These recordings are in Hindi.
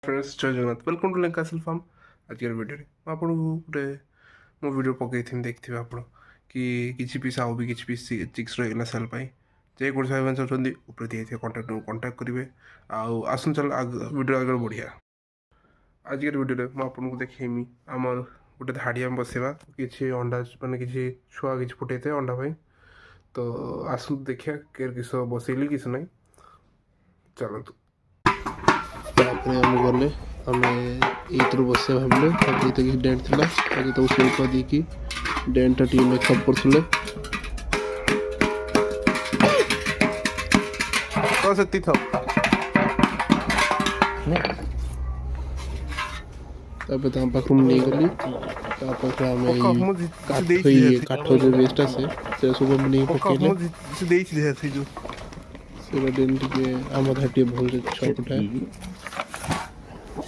फ्रेंड्स जय जगन्नाथ वेलकम टू लंकासल फार्म आज वीडियो में आपको गोटे मो वीडियो पकई देखिए आप कि किसी पीस आउ भी किसी पीस चिक्स रहीगला सेल जे कौन भाई चाहते ऊपर दिए कंटाक्ट करेंगे आसन चल वीडियो आगे बढ़िया आज वीडियो में आपको देखेमी आमर गोटे धाड़ी आम बसवा किसी अंडा मान कि छुआ कि फुटे थे अंडा भाई तो आसतु देखिए किस बसैली किस ना चलतु आम गले आम ये बस भाविले किसी डेट थी तो शेप देकी डेटा टी मेकअप करें तो से पाख नहीं गली काठ जो वेस्ट आसे सब नहीं पकड़े आम घाटी भल छपटा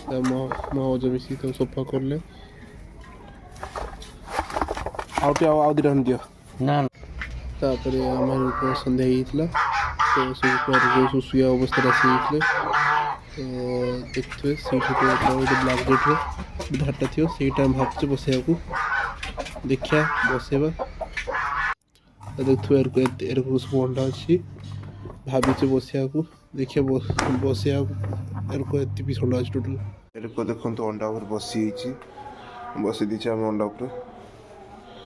मौज मिसी तो सफा करले आउ दिटा दियो ना तापर आम संध्या होता तो सब शुआ अवस्था आसी तो देखते गोटे ब्लाक बोर्ड धारटा थी सहीटा भावचे बसैया को देखा बसैबा देखिए सब अंडा अच्छी भावी बसैया को देखिए बसैया एत पीस अंडा अच्छी टोटाल देखो अंडा बसी बसी दीचे आम अंडा